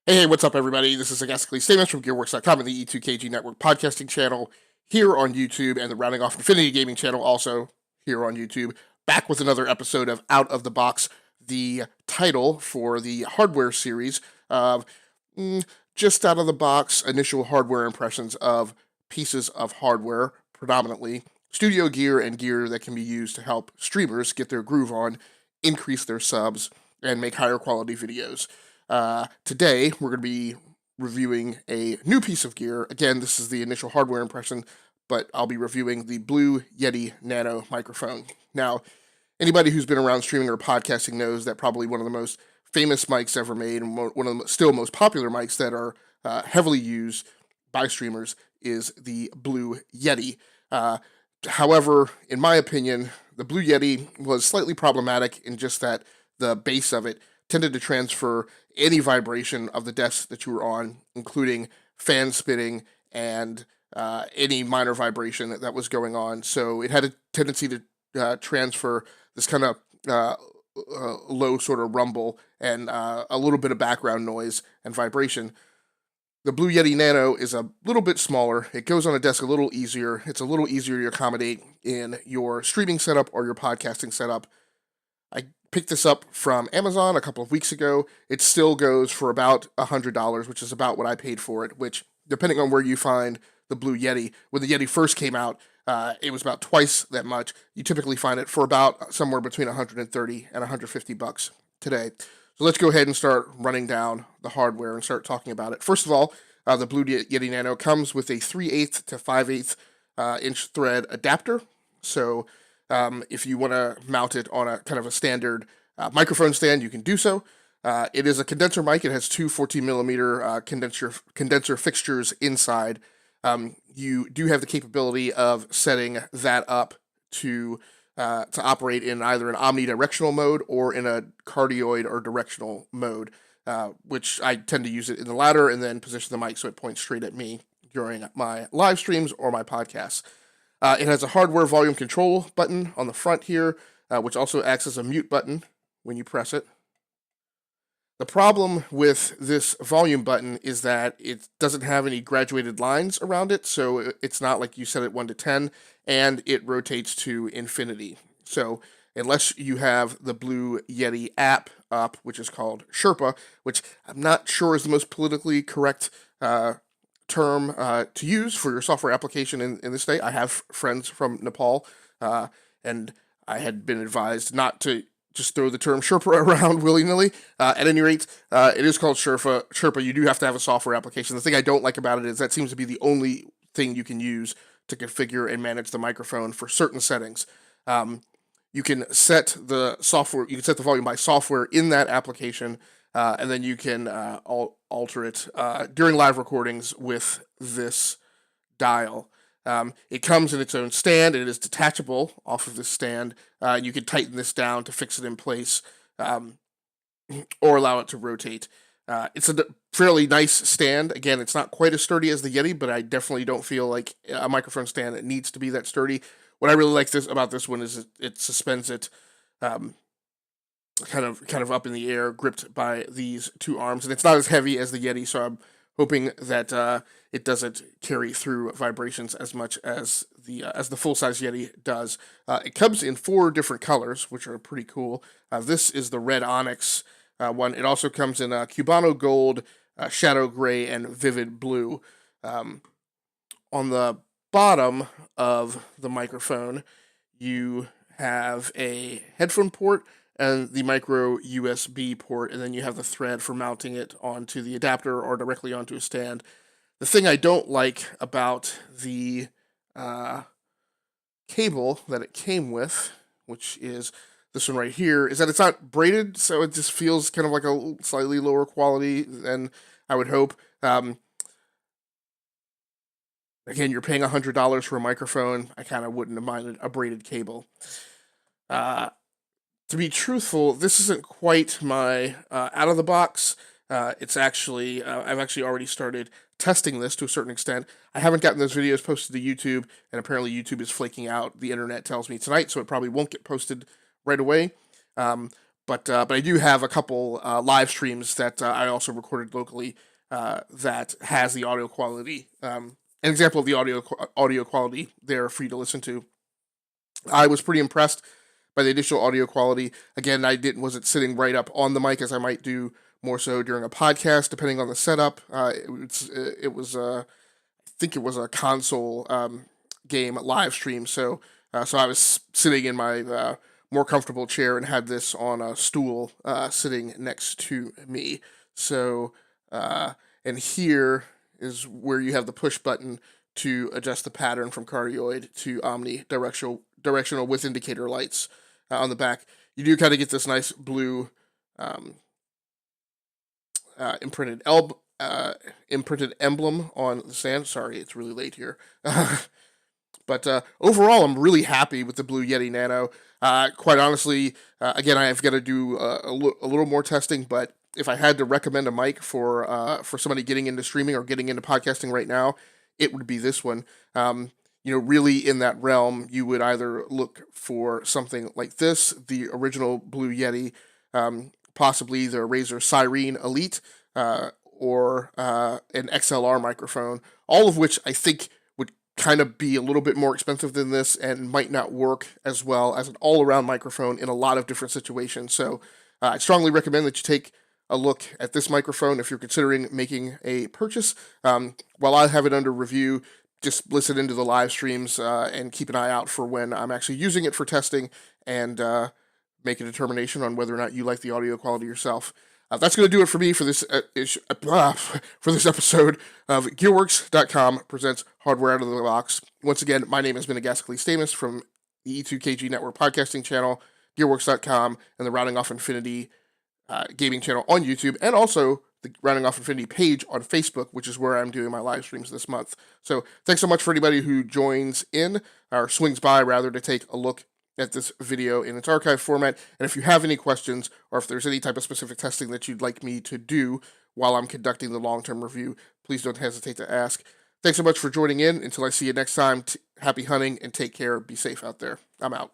Hey, what's up, everybody? This is Agasically Statements from GearWorks.com and the E2KG Network podcasting channel here on YouTube, and the Rounding Off Infinity Gaming channel also here on YouTube. Back with another episode of Out of the Box, the title for the hardware series of just out of the box initial hardware impressions of pieces of hardware, predominantly studio gear and gear that can be used to help streamers get their groove on, increase their subs, and make higher quality videos. Today, we're going to be reviewing a new piece of gear. Again, this is the initial hardware impression, but I'll be reviewing the blue Yeti Nano microphone. Now, anybody who's been around streaming or podcasting knows that probably one of the most famous mics ever made, and one of the still most popular mics that are heavily used by streamers, is the blue Yeti. However, in my opinion, the blue Yeti was slightly problematic in just that the base of it tended to transfer any vibration of the desk that you were on, including fan spinning and any minor vibration that was going on. So it had a tendency to transfer this kind of low sort of rumble and a little bit of background noise and vibration. The Blue Yeti Nano is a little bit smaller. It goes on a desk a little easier. It's a little easier to accommodate in your streaming setup or your podcasting setup. I picked this up from Amazon a couple of weeks ago. It still goes for about $100, which is about what I paid for it, which, depending on where you find the Blue Yeti, when the Yeti first came out, it was about twice that much. You typically find it for about somewhere between $130 and $150 today. So let's go ahead and start running down the hardware and start talking about it. First of all, the Blue Yeti Nano comes with a 3/8 to 5/8 inch thread adapter. So if you want to mount it on a kind of a standard microphone stand, you can do so. It is a condenser mic. It has two 14mm condenser fixtures inside. You do have the capability of setting that up to operate in either an omnidirectional mode or in a cardioid or directional mode, which I tend to use it in the latter and then position the mic so it points straight at me during my live streams or my podcasts. It has a hardware volume control button on the front here, which also acts as a mute button when you press it. The problem with this volume button is that it doesn't have any graduated lines around it, so it's not like you set it 1 to 10, and it rotates to infinity. So unless you have the Blue Yeti app up, which is called Sherpa, which I'm not sure is the most politically correct term to use for your software application in this day. I have friends from Nepal, and I had been advised not to just throw the term Sherpa around willy-nilly. At any rate, it is called Sherpa. You do have to have a software application. The thing I don't like about it is that seems to be the only thing you can use to configure and manage the microphone for certain settings. You can set the volume by software in that application, and then you can alter it during live recordings with this dial. It comes in its own stand. It is detachable off of this stand. You can tighten this down to fix it in place, or allow it to rotate. It's a fairly nice stand. Again, it's not quite as sturdy as the Yeti, but I definitely don't feel like a microphone stand that needs to be that sturdy. What I really like about this one is it suspends it kind of up in the air, gripped by these two arms, and it's not as heavy as the Yeti, so I'm hoping that it doesn't carry through vibrations as much as the full-size Yeti does. It comes in 4 different colors, which are pretty cool. This is the red onyx one. It also comes in Cubano gold, shadow gray, and vivid blue. On the bottom of the microphone, you have a headphone port and the micro USB port, and then you have the thread for mounting it onto the adapter or directly onto a stand. The thing I don't like about the cable that it came with, which is this one right here, is that it's not braided, so it just feels kind of like a slightly lower quality than I would hope. Again, you're paying $100 for a microphone. I kind of wouldn't have minded a braided cable. To be truthful, this isn't quite my out of the box. It's actually I've actually already started testing this to a certain extent. I haven't gotten those videos posted to YouTube, and apparently YouTube is flaking out. The internet tells me tonight, so it probably won't get posted right away. but I do have a couple live streams that I also recorded locally that has the audio quality. An example of the audio quality there for you to listen to. I was pretty impressed by the initial audio quality. Again, I wasn't sitting right up on the mic as I might do more so during a podcast, depending on the setup. It was I think it was a console game live stream, so I was sitting in my more comfortable chair and had this on a stool sitting next to me. So and here is where you have the push button to adjust the pattern from cardioid to omnidirectional with indicator lights on the back. You do kind of get this nice blue um, imprinted emblem on the stand. Sorry, it's really late here. But overall, I'm really happy with the Blue Yeti Nano. Quite honestly, again, I've got to do a little more testing. But if I had to recommend a mic for somebody getting into streaming or getting into podcasting right now, it would be this one. Really in that realm, you would either look for something like this, the original Blue Yeti, possibly the Razer Sirene Elite, or an XLR microphone, all of which I think would kind of be a little bit more expensive than this and might not work as well as an all-around microphone in a lot of different situations. So I strongly recommend that you take a look at this microphone if you're considering making a purchase. While I have it under review, just listen into the live streams and keep an eye out for when I'm actually using it for testing and make a determination on whether or not you like the audio quality yourself. That's going to do it for me for this episode of Gearworks.com presents Hardware Out of the Box. Once again, my name has been Agaskally Stamus from the E2KG Network podcasting channel, Gearworks.com, and the Rounding Off Infinity gaming channel on YouTube, and also the Rounding Off Infinity page on Facebook, which is where I'm doing my live streams this month. So thanks so much for anybody who joins in, or swings by rather, to take a look at this video in its archive format. And if you have any questions, or if there's any type of specific testing that you'd like me to do while I'm conducting the long-term review, please don't hesitate to ask. Thanks so much for joining in. Until I see you next time, happy hunting and take care. Be safe out there. I'm out.